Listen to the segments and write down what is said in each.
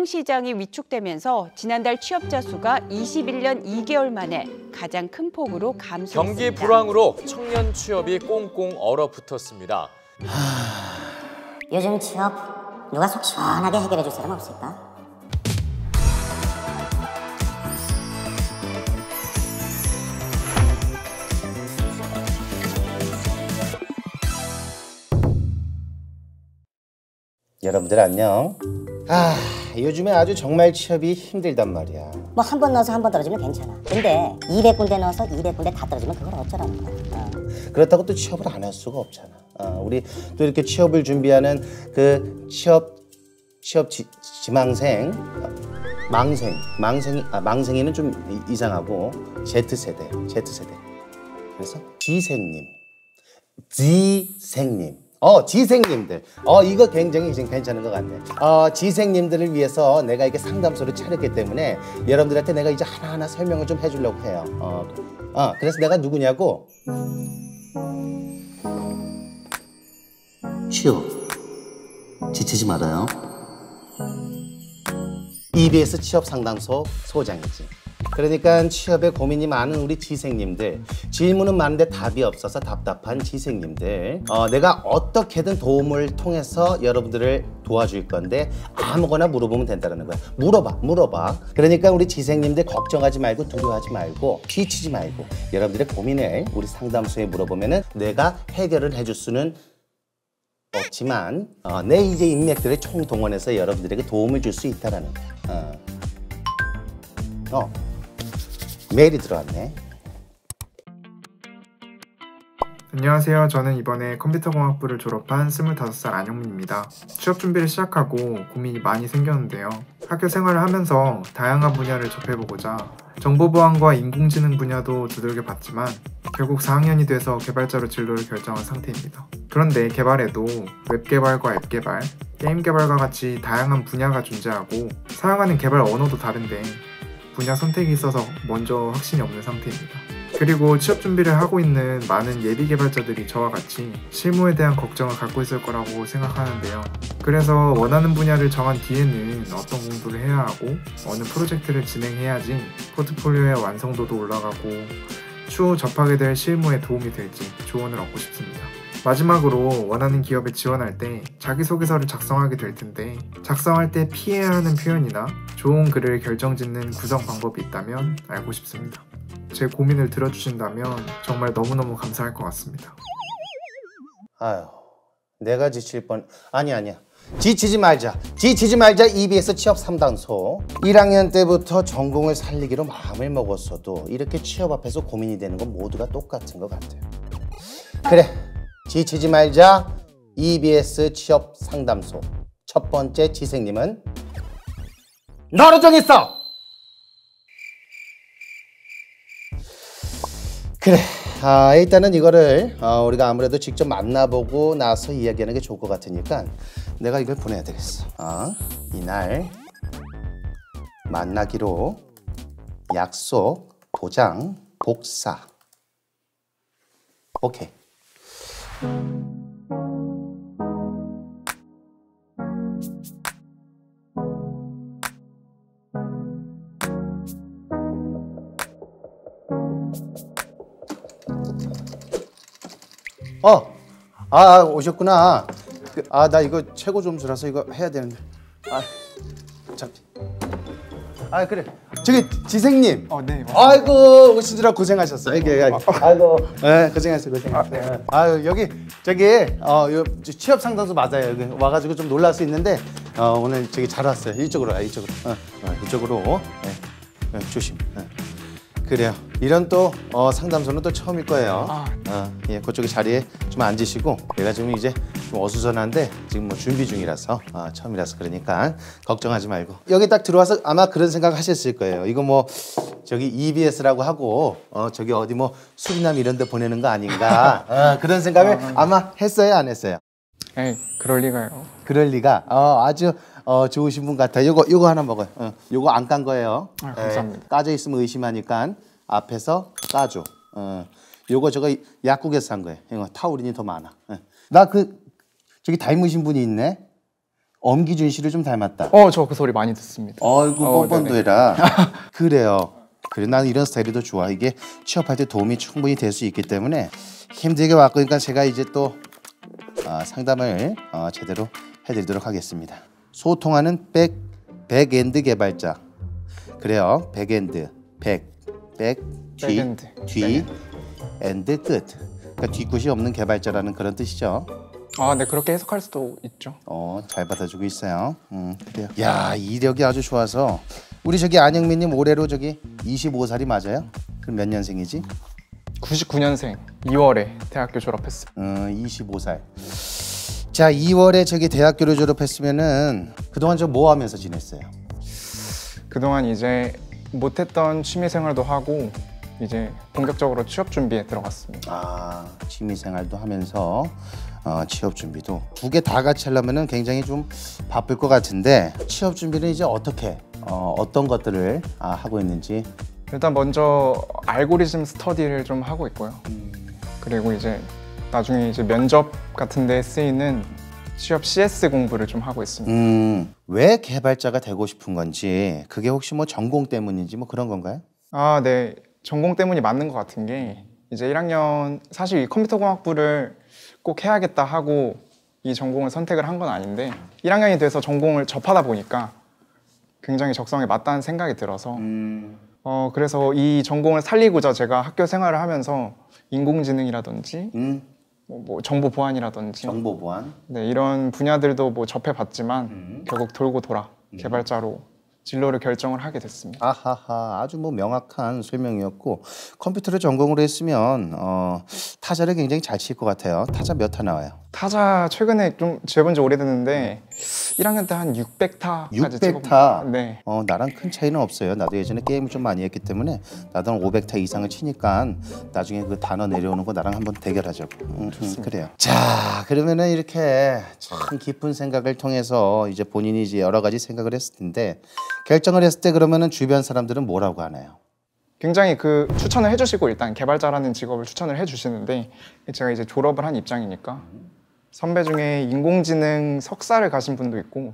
시장이 위축되면서 지난달 취업자 수가 21년 2개월 만에 가장 큰 폭으로 감소했습니다. 경기 불황으로 청년 취업이 꽁꽁 얼어붙었습니다. 요즘 취업 누가 속 시원하게 해결해 줄 사람 없을까? 여러분들 안녕. 요즘에 아주 정말 취업이 힘들단 말이야. 뭐 한 번 넣어서 한 번 떨어지면 괜찮아. 근데 200군데 넣어서 200군데 다 떨어지면 그걸 어쩌라는 거야. 그렇다고 또 취업을 안 할 수가 없잖아. 우리 또 이렇게 취업을 준비하는 그 지망생, 망생이는 좀 이상하고 Z세대. 그래서 지생님. 지생님들. 이거 굉장히 괜찮은 것 같네. 지생님들을 위해서 내가 이게 상담소를 차렸기 때문에 여러분들한테 내가 이제 하나하나 설명을 좀 해주려고 해요. 그래서 내가 누구냐고? 취업. 지치지 말아요. EBS 취업 상담소 소장이지. 그러니까 취업에 고민이 많은 우리 지생님들, 질문은 많은데 답이 없어서 답답한 지생님들, 내가 어떻게든 도움을 통해서 여러분들을 도와줄 건데 아무거나 물어보면 된다는 거야. 물어봐. 그러니까 우리 지생님들 걱정하지 말고 두려워하지 말고 피치지 말고 여러분들의 고민을 우리 상담소에 물어보면은 내가 해결을 해줄 수는 없지만 내 이제 인맥들을 총동원해서 여러분들에게 도움을 줄 수 있다라는 거야. 메일이 들어왔네. 안녕하세요. 저는 이번에 컴퓨터공학부를 졸업한 25살 안영민입니다. 취업 준비를 시작하고 고민이 많이 생겼는데요. 학교 생활을 하면서 다양한 분야를 접해보고자 정보보안과 인공지능 분야도 두들겨 봤지만 결국 4학년이 돼서 개발자로 진로를 결정한 상태입니다. 그런데 개발에도 웹개발과 앱개발, 게임 개발과 같이 다양한 분야가 존재하고 사용하는 개발 언어도 다른데 분야 선택이 있어서 먼저 확신이 없는 상태입니다. 그리고 취업 준비를 하고 있는 많은 예비 개발자들이 저와 같이 실무에 대한 걱정을 갖고 있을 거라고 생각하는데요. 그래서 원하는 분야를 정한 뒤에는 어떤 공부를 해야 하고 어느 프로젝트를 진행해야지 포트폴리오의 완성도도 올라가고 추후 접하게 될 실무에 도움이 될지 조언을 얻고 싶습니다. 마지막으로 원하는 기업에 지원할 때 자기소개서를 작성하게 될 텐데 작성할 때 피해야 하는 표현이나 좋은 글을 결정짓는 구성 방법이 있다면 알고 싶습니다. 제 고민을 들어주신다면 정말 너무너무 감사할 것 같습니다. 내가 지칠 뻔... 아니야. 지치지 말자 EBS 취업 상담소. 1학년 때부터 전공을 살리기로 마음을 먹었어도 이렇게 취업 앞에서 고민이 되는 건 모두가 똑같은 것 같아요. 그래, 지치지 말자 EBS 취업 상담소. 첫 번째 지생님은 너로 정했어! 그래, 일단은 이거를 우리가 아무래도 직접 만나보고 나서 이야기하는 게 좋을 것 같으니까 내가 이걸 보내야 되겠어. 이날 만나기로 약속, 도장, 복사. 오케이. 오셨구나. 나 이거 최고 점수라서 이거 해야 되는데. 그래. 저기 지생님. 네. 아이고 오시느라 고생하셨어요. 아이고. 네, 고생하셨어요. 여기 요 취업 상담소 맞아요. 여기 와가지고 좀 놀랄 수 있는데 오늘 저기 잘 왔어요. 이쪽으로 와, 이쪽으로. 이쪽으로. 네, 조심. 그래요. 이런 또 상담소는 또 처음일 거예요. 예, 그쪽에 자리에 좀 앉으시고 내가 지금 이제 좀 어수선한데 지금 뭐 준비 중이라서 처음이라서 그러니까 걱정하지 말고 여기 딱 들어와서 아마 그런 생각 하셨을 거예요. 이거 뭐 저기 EBS라고 하고 저기 어디 뭐 수리남 이런 데 보내는 거 아닌가 그런 생각을 아마 했어요, 안 했어요? 에이, 그럴 리가요. 그럴 리가. 아주 좋으신 분 같아요. 요거 하나 먹어요. 요거 안 깐 거예요. 감사합니다. 까져 있으면 의심하니까 앞에서 까줘. 요거 저거 약국에서 산 거예요. 이거 타우린이 더 많아. 나 저기 닮으신 분이 있네. 엄기준 씨를 좀 닮았다. 저 그 소리 많이 듣습니다. 어이구 뻔뻔도 네네. 해라. 그래요. 그래 나는 이런 스타일이 더 좋아. 이게 취업할 때 도움이 충분히 될 수 있기 때문에 힘들게 왔으니까 제가 이제 또 상담을 제대로 해드리도록 하겠습니다. 소통하는 백엔드 개발자. 그래요. 백엔드 뒤 백엔드. 뒤 엔드 끝. 그러니까 뒤끝이 없는 개발자라는 그런 뜻이죠. 네, 그렇게 해석할 수도 있죠. 잘 받아주고 있어요. 그래요. 야, 이력이 아주 좋아서 우리 저기 안영민님 올해로 저기 25살이 맞아요? 그럼 몇 년생이지? 99년생 2월에 대학교 졸업했어요. 25살. 자, 2월에 저기 대학교를 졸업했으면은 그동안 저 뭐 하면서 지냈어요? 그동안 이제 못했던 취미생활도 하고 이제 본격적으로 취업 준비에 들어갔습니다. 취미생활도 하면서 취업 준비도 두 개 다 같이 하려면은 굉장히 좀 바쁠 것 같은데 취업 준비는 이제 어떻게 어떤 것들을 하고 있는지. 일단 먼저 알고리즘 스터디를 좀 하고 있고요. 그리고 이제 나중에 이제 면접 같은 데 쓰이는 취업 CS 공부를 좀 하고 있습니다. 왜 개발자가 되고 싶은 건지, 그게 혹시 뭐 전공 때문인지 뭐 그런 건가요? 네. 전공 때문이 맞는 것 같은 게 이제 1학년 사실 이 컴퓨터공학부를 꼭 해야겠다 하고 이 전공을 선택을 한 건 아닌데 1학년이 돼서 전공을 접하다 보니까 굉장히 적성에 맞다는 생각이 들어서 그래서 이 전공을 살리고자 제가 학교 생활을 하면서 인공지능이라든지 뭐 정보 보안이라든지 정보 보안? 네, 이런 분야들도 뭐 접해봤지만 결국 돌고 돌아 개발자로 진로를 결정을 하게 됐습니다. 아하하, 아주 뭐 명확한 설명이었고 컴퓨터를 전공으로 했으면 타자를 굉장히 잘 칠 것 같아요. 타자 몇 타 나와요? 타자 최근에 좀 재본 지 오래됐는데 1학년 때 한 600타까지 600타? 네. 나랑 큰 차이는 없어요. 나도 예전에 게임을 좀 많이 했기 때문에 나도 한 500타 이상을 치니까 나중에 그 단어 내려오는 거 나랑 한번 대결하자고. 그래요. 자, 그러면은 이렇게 참 깊은 생각을 통해서 이제 본인이 이제 여러 가지 생각을 했을 텐데 결정을 했을 때 그러면은 주변 사람들은 뭐라고 하나요? 굉장히 그 추천을 해주시고 일단 개발자라는 직업을 추천을 해주시는데 제가 이제 졸업을 한 입장이니까 선배 중에 인공지능 석사를 가신 분도 있고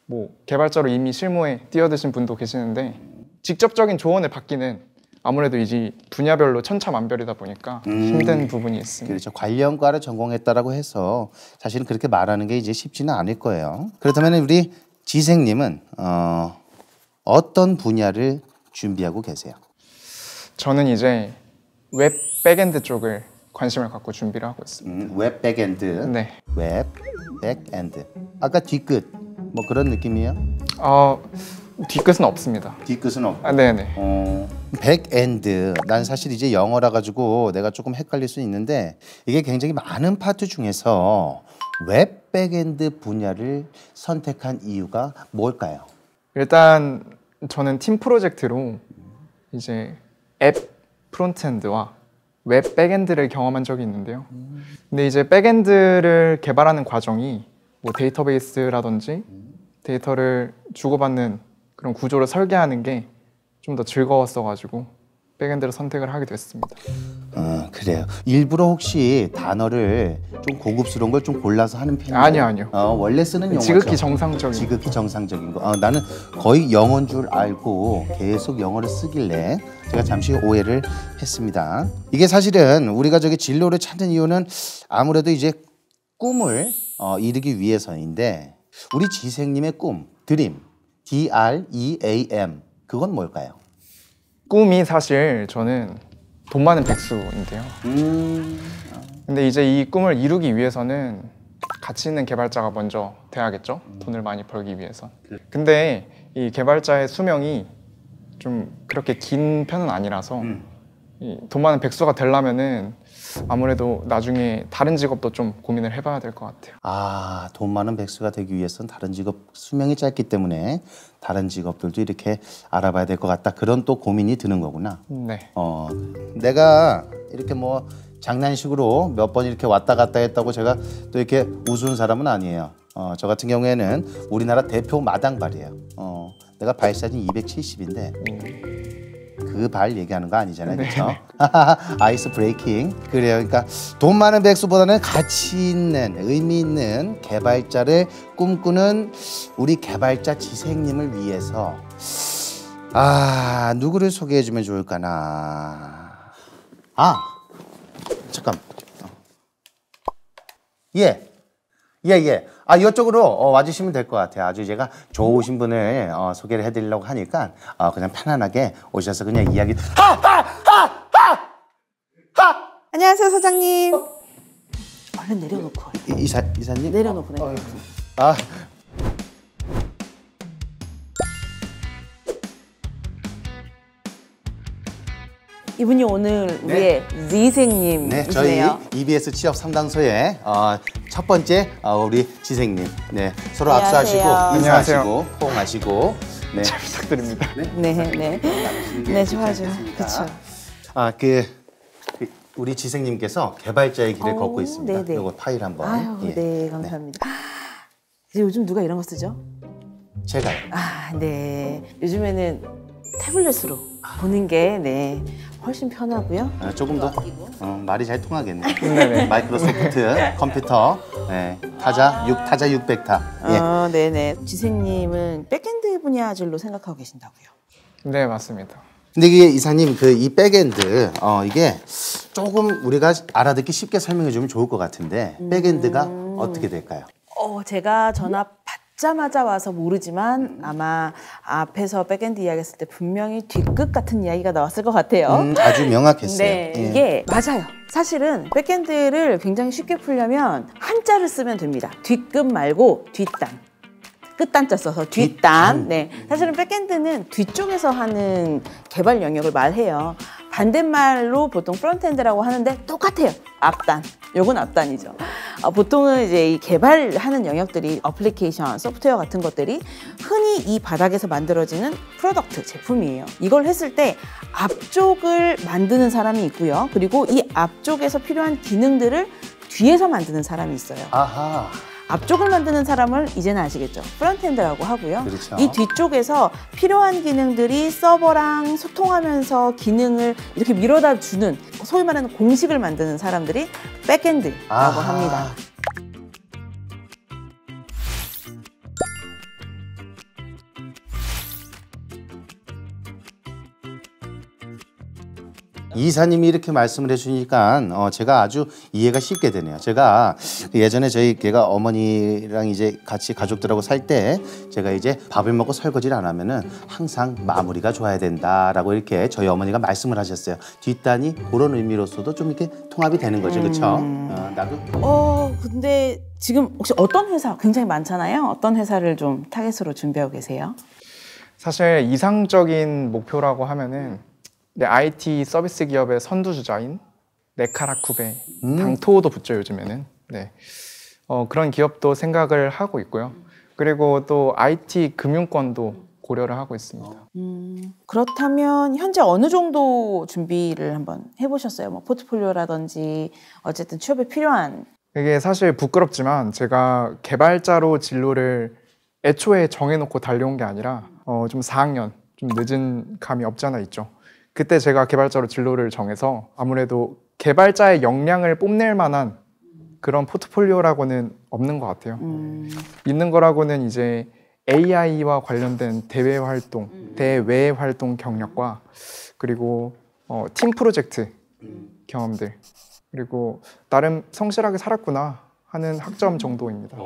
뭐 개발자로 이미 실무에 뛰어드신 분도 계시는데 직접적인 조언을 받기는 아무래도 이제 분야별로 천차만별이다 보니까 힘든 부분이 있습니다. 그렇죠. 관련과를 전공했다라고 해서 사실은 그렇게 말하는 게 이제 쉽지는 않을 거예요. 그렇다면 우리 지생님은 어떤 분야를 준비하고 계세요? 저는 이제 웹 백엔드 쪽을 관심을 갖고 준비를 하고 있습니다. 웹 백엔드. 네. 웹 백엔드. 아까 뒤끝 뭐 그런 느낌이에요? 뒤끝은 없습니다. 뒤끝은 없고. 네네. 백엔드. 난 사실 이제 영어라 가지고 내가 조금 헷갈릴 수 있는데 이게 굉장히 많은 파트 중에서 웹 백엔드 분야를 선택한 이유가 뭘까요? 일단 저는 팀 프로젝트로 이제 앱 프론트엔드와 웹 백엔드를 경험한 적이 있는데요. 근데 이제 백엔드를 개발하는 과정이 뭐 데이터베이스라든지 데이터를 주고받는 그런 구조를 설계하는 게 좀 더 즐거웠어가지고 백엔드를 선택을 하게 됐습니다. 그래요. 일부러 혹시 단어를 좀 고급스러운 걸 좀 골라서 하는 편이에요? 아니요. 원래 쓰는 용어죠. 지극히 정상적인. 지극히 정상적인 거. 나는 거의 영어인 줄 알고 계속 영어를 쓰길래 제가 잠시 오해를 했습니다. 이게 사실은 우리가 저기 진로를 찾는 이유는 아무래도 이제 꿈을 이루기 위해서인데 우리 지생님의 꿈, 드림, DREAM 그건 뭘까요? 꿈이 사실 저는 돈 많은 백수인데요. 근데 이제 이 꿈을 이루기 위해서는 가치 있는 개발자가 먼저 돼야겠죠. 돈을 많이 벌기 위해서. 근데 이 개발자의 수명이 좀 그렇게 긴 편은 아니라서 이 돈 많은 백수가 되려면은 아무래도 나중에 다른 직업도 좀 고민을 해봐야 될 것 같아요. 돈 많은 백수가 되기 위해서는 다른 직업 수명이 짧기 때문에 다른 직업들도 이렇게 알아봐야 될 것 같다. 그런 또 고민이 드는 거구나. 네. 내가 이렇게 뭐 장난식으로 몇 번 이렇게 왔다 갔다 했다고 제가 또 이렇게 우스운 사람은 아니에요. 저 같은 경우에는 우리나라 대표 마당발이에요. 내가 발사진 270인데 그 발 얘기하는 거 아니잖아요, 그렇죠? 아이스 브레이킹. 그래요. 그러니까 돈 많은 백수보다는 가치 있는, 의미 있는 개발자를 꿈꾸는 우리 개발자 지생님을 위해서 누구를 소개해주면 좋을까나. 잠깐. 예. 이쪽으로 와주시면 될 것 같아요. 아주 제가 좋으신 분을 소개를 해드리려고 하니까 그냥 편안하게 오셔서 그냥 이야기. 안녕하세요, 사장님. 얼른 내려놓고. 이사님? 내려놓고. 이분이 오늘 우리의 지생님이시네요. 네, 저희 EBS 취업 상담소의 첫 번째 우리 지생님. 네, 서로 안녕하세요. 악수하시고 인사하시고 포옹하시고. 네, 잘 부탁드립니다. 네, 좋아요. 그렇죠. 우리 지생님께서 개발자의 길을 걷고 있습니다. 네네. 이거 파일 한번. 아유, 네, 감사합니다. 이제 요즘 누가 이런 거 쓰죠? 제가요. 네. 요즘에는 태블릿으로 보는 게 훨씬 편하고요. 조금 더 말이 잘 통하겠네요. 네네. 마이크로소프트 컴퓨터 타자 600타. 예. 네네. 지생님은 백엔드 분야질로 생각하고 계신다고요? 네, 맞습니다. 근데 이게 이사님 이 백엔드 이게 조금 우리가 알아듣기 쉽게 설명해 주면 좋을 것 같은데 백엔드가 어떻게 될까요? 제가 전화 받자마자 와서 모르지만 아마 앞에서 백엔드 이야기했을 때 분명히 뒷끝 같은 이야기가 나왔을 것 같아요. 아주 명확했어요. 네, 예. 이게 맞아요. 사실은 백엔드를 굉장히 쉽게 풀려면 한자를 쓰면 됩니다. 뒷끝 말고 뒷단. 끝단자 써서 뒷단. 네, 사실은 백엔드는 뒤쪽에서 하는 개발 영역을 말해요. 반대말로 보통 프론트엔드라고 하는데 똑같아요. 앞단. 요건 앞단이죠. 보통은 이제 이 개발하는 영역들이 어플리케이션, 소프트웨어 같은 것들이 흔히 이 바닥에서 만들어지는 프로덕트, 제품이에요. 이걸 했을 때 앞쪽을 만드는 사람이 있고요. 그리고 이 앞쪽에서 필요한 기능들을 뒤에서 만드는 사람이 있어요. 아하. 앞쪽을 만드는 사람을 이제는 아시겠죠? 프론트엔드라고 하고요. 그렇죠. 이 뒤쪽에서 필요한 기능들이 서버랑 소통하면서 기능을 이렇게 밀어다 주는 소위 말하는 공식을 만드는 사람들이 백엔드라고 합니다. 이사님이 이렇게 말씀을 해주니까 제가 아주 이해가 쉽게 되네요. 제가 예전에 저희 걔가 어머니랑 이제 같이 가족들하고 살 때 제가 이제 밥을 먹고 설거지를 안 하면은 항상 마무리가 좋아야 된다라고 이렇게 저희 어머니가 말씀을 하셨어요. 뒷단이 그런 의미로서도 좀 이렇게 통합이 되는 거죠, 그렇죠? 나도. 근데 지금 혹시 어떤 회사 굉장히 많잖아요. 어떤 회사를 좀 타겟으로 준비하고 계세요? 사실 이상적인 목표라고 하면은 IT 서비스 기업의 선두주자인 네카라쿠베, 당토도 붙죠 요즘에는. 네, 그런 기업도 생각을 하고 있고요. 그리고 또 IT 금융권도 고려를 하고 있습니다. 그렇다면 현재 어느 정도 준비를 한번 해보셨어요? 뭐 포트폴리오라든지 어쨌든 취업에 필요한. 이게 사실 부끄럽지만 제가 개발자로 진로를 애초에 정해놓고 달려온 게 아니라 좀 4학년, 좀 늦은 감이 없지 않아 있죠. 그때 제가 개발자로 진로를 정해서 아무래도 개발자의 역량을 뽐낼 만한 그런 포트폴리오라고는 없는 것 같아요. 있는 거라고는 이제 AI와 관련된 대외 활동 경력과 그리고 팀 프로젝트 경험들 그리고 나름 성실하게 살았구나 하는 학점 정도입니다.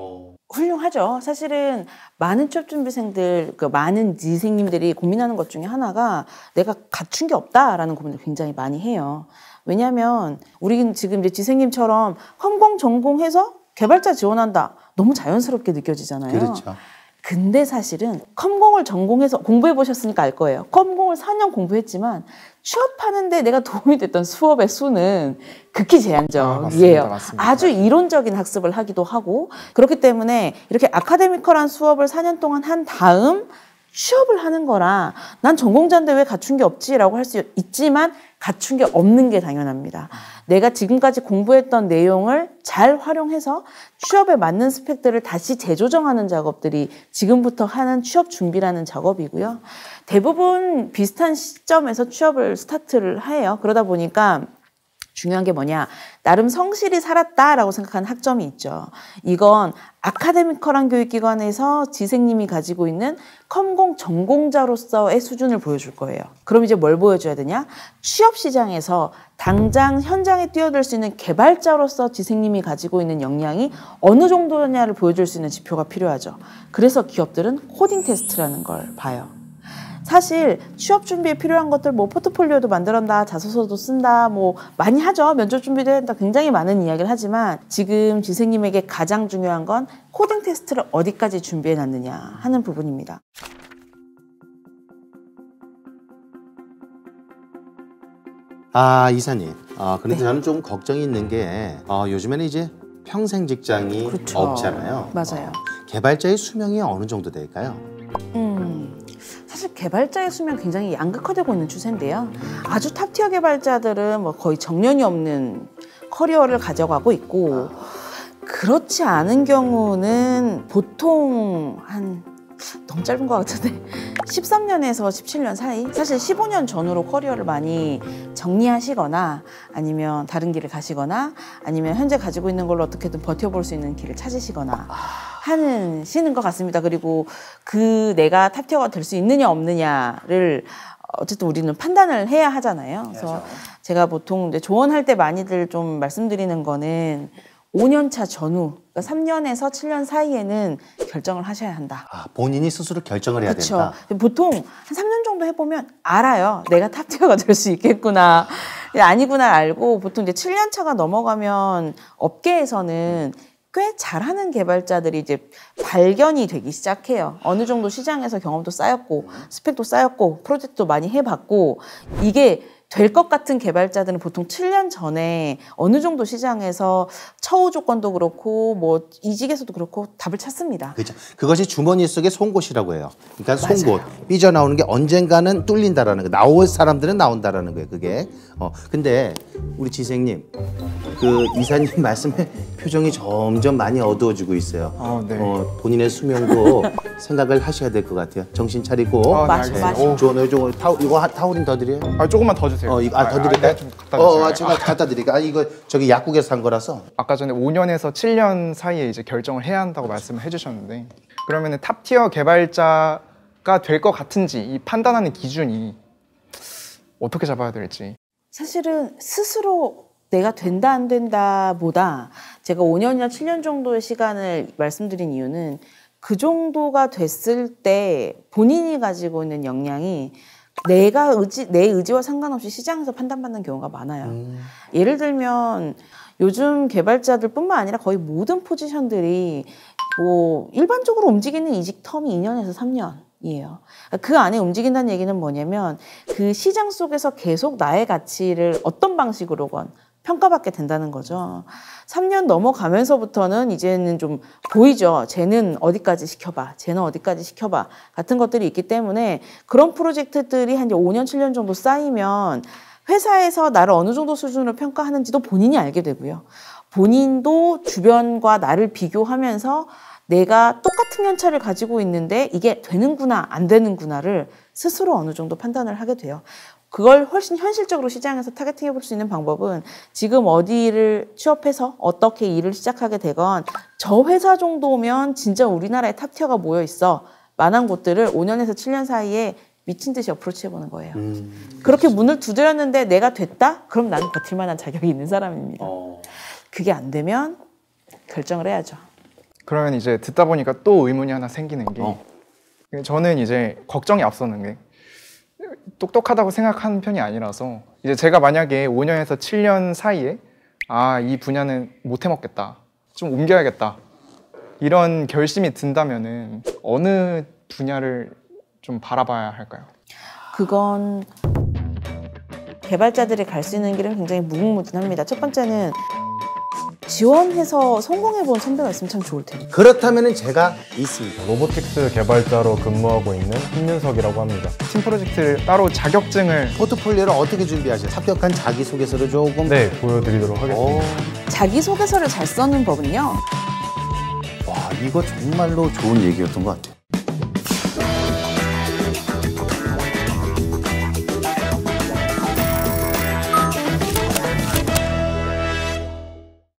훌륭하죠. 사실은 많은 취업준비생들, 많은 지생님들이 고민하는 것 중에 하나가 내가 갖춘 게 없다라는 고민을 굉장히 많이 해요. 왜냐하면 우리는 지금 이제 지생님처럼 컴공 전공해서 개발자 지원한다. 너무 자연스럽게 느껴지잖아요. 그렇죠. 근데 사실은 컴공을 전공해서 공부해 보셨으니까 알 거예요. 컴공을 4년 공부했지만 취업하는데 내가 도움이 됐던 수업의 수는 극히 제한적이에요. 맞습니다. 아주 이론적인 학습을 하기도 하고 그렇기 때문에 이렇게 아카데미컬한 수업을 4년 동안 한 다음 취업을 하는 거라 난 전공자인데 왜 갖춘 게 없지라고 할 수 있지만 갖춘 게 없는 게 당연합니다. 내가 지금까지 공부했던 내용을 잘 활용해서 취업에 맞는 스펙들을 다시 재조정하는 작업들이 지금부터 하는 취업 준비라는 작업이고요. 대부분 비슷한 시점에서 취업을 스타트를 해요. 그러다 보니까 중요한 게 뭐냐, 나름 성실히 살았다라고 생각하는 학점이 있죠. 이건 아카데미컬한 교육기관에서 지생님이 가지고 있는 컴공 전공자로서의 수준을 보여줄 거예요. 그럼 이제 뭘 보여줘야 되냐? 취업시장에서 당장 현장에 뛰어들 수 있는 개발자로서 지생님이 가지고 있는 역량이 어느 정도냐를 보여줄 수 있는 지표가 필요하죠. 그래서 기업들은 코딩 테스트라는 걸 봐요. 사실 취업 준비에 필요한 것들 뭐 포트폴리오도 만들었다, 자소서도 쓴다, 뭐 많이 하죠. 면접 준비도 한다. 굉장히 많은 이야기를 하지만 지금 지생님에게 가장 중요한 건 코딩 테스트를 어디까지 준비해 놨느냐 하는 부분입니다. 아, 이사님. 그런데 저는 좀 걱정이 있는 게 요즘에는 이제 평생 직장이 그렇죠. 없잖아요. 맞아요. 개발자의 수명이 어느 정도 될까요? 사실 개발자의 수명 굉장히 양극화되고 있는 추세인데요. 아주 탑티어 개발자들은 뭐 거의 정년이 없는 커리어를 가져가고 있고, 그렇지 않은 경우는 보통 한 너무 짧은 것 같은데 13년에서 17년 사이, 사실 15년 전후로 커리어를 많이 정리하시거나 아니면 다른 길을 가시거나 아니면 현재 가지고 있는 걸로 어떻게든 버텨볼 수 있는 길을 찾으시거나 하시는 것 같습니다. 그리고 그 내가 탑티어가 될 수 있느냐 없느냐를 어쨌든 우리는 판단을 해야 하잖아요. 그래서 제가 보통 이제 조언할 때 많이들 좀 말씀드리는 거는 5년 차 전후, 그러니까 3년에서 7년 사이에는 결정을 하셔야 한다. 본인이 스스로 결정을 해야 된다. 보통 한 3년 정도 해보면 알아요. 내가 탑티어가 될 수 있겠구나. 아니구나 알고, 보통 이제 7년 차가 넘어가면 업계에서는 꽤 잘하는 개발자들이 이제 발견이 되기 시작해요. 어느 정도 시장에서 경험도 쌓였고, 스펙도 쌓였고, 프로젝트도 많이 해봤고, 이게 될 것 같은 개발자들은 보통 7년 전에 어느 정도 시장에서 처우 조건도 그렇고 뭐 이직에서도 그렇고 답을 찾습니다. 그렇죠. 그것이 주머니 속의 송곳이라고 해요. 그러니까 맞아요. 송곳 삐져나오는 게 언젠가는 뚫린다라는 거. 나올 사람들은 나온다라는 거예요. 그게. 근데 우리 지생님, 그 이사님 말씀에 표정이 점점 많이 어두워지고 있어요. 네. 본인의 수명도 생각을 하셔야 될 것 같아요. 정신 차리고. 맞아. 이거 타올인 더 드려요? 조금만 더 주세요. 더 드릴까요? 좀 갖다 주세요. 제가 갖다 드릴게요. 이거 저기 약국에서 산 거라서. 아까 전에 5년에서 7년 사이에 이제 결정을 해야 한다고 말씀을 해주셨는데, 그러면은 탑티어 개발자가 될 것 같은지 이 판단하는 기준이 어떻게 잡아야 될지. 사실은 스스로 내가 된다 안 된다 보다 제가 5년이나 7년 정도의 시간을 말씀드린 이유는 그 정도가 됐을 때 본인이 가지고 있는 역량이 내 의지와 상관없이 시장에서 판단받는 경우가 많아요. 예를 들면 요즘 개발자들뿐만 아니라 거의 모든 포지션들이 뭐 일반적으로 움직이는 이직 텀이 2년에서 3년이에요. 그 안에 움직인다는 얘기는 뭐냐면 그 시장 속에서 계속 나의 가치를 어떤 방식으로건 평가받게 된다는 거죠. 3년 넘어가면서부터는 이제는 좀 보이죠. 쟤는 어디까지 시켜봐. 쟤는 어디까지 시켜봐. 같은 것들이 있기 때문에 그런 프로젝트들이 한 5년, 7년 정도 쌓이면 회사에서 나를 어느 정도 수준으로 평가하는지도 본인이 알게 되고요. 본인도 주변과 나를 비교하면서 내가 똑같은 연차를 가지고 있는데 이게 되는구나, 안 되는구나를 스스로 어느 정도 판단을 하게 돼요. 그걸 훨씬 현실적으로 시장에서 타겟팅해 볼 수 있는 방법은 지금 어디를 취업해서 어떻게 일을 시작하게 되건 저 회사 정도면 진짜 우리나라에 탑티어가 모여 있어 만한 곳들을 5년에서 7년 사이에 미친 듯이 어프로치 해보는 거예요. 그렇게 문을 두드렸는데 내가 됐다? 그럼 나는 버틸 만한 자격이 있는 사람입니다. 그게 안 되면 결정을 해야죠. 그러면 이제 듣다 보니까 또 의문이 하나 생기는 게, 저는 이제 걱정이 앞서는 게 똑똑하다고 생각하는 편이 아니라서, 이제 제가 만약에 5년에서 7년 사이에 이 분야는 못 해먹겠다, 좀 옮겨야겠다, 이런 결심이 든다면은 어느 분야를 좀 바라봐야 할까요? 그건 개발자들이 갈 수 있는 길은 굉장히 무궁무진합니다. 첫 번째는 지원해서 성공해본 선배가 있으면 참 좋을 텐데. 그렇다면 제가 있습니다. 로보틱스 개발자로 근무하고 있는 김윤석이라고 합니다. 팀 프로젝트를 따로 자격증을 포트폴리오를 어떻게 준비하세요? 합격한 자기소개서를 조금 네, 보여드리도록 하겠습니다. 자기소개서를 잘 써는 법은요. 와, 이거 정말로 좋은 얘기였던 것 같아요.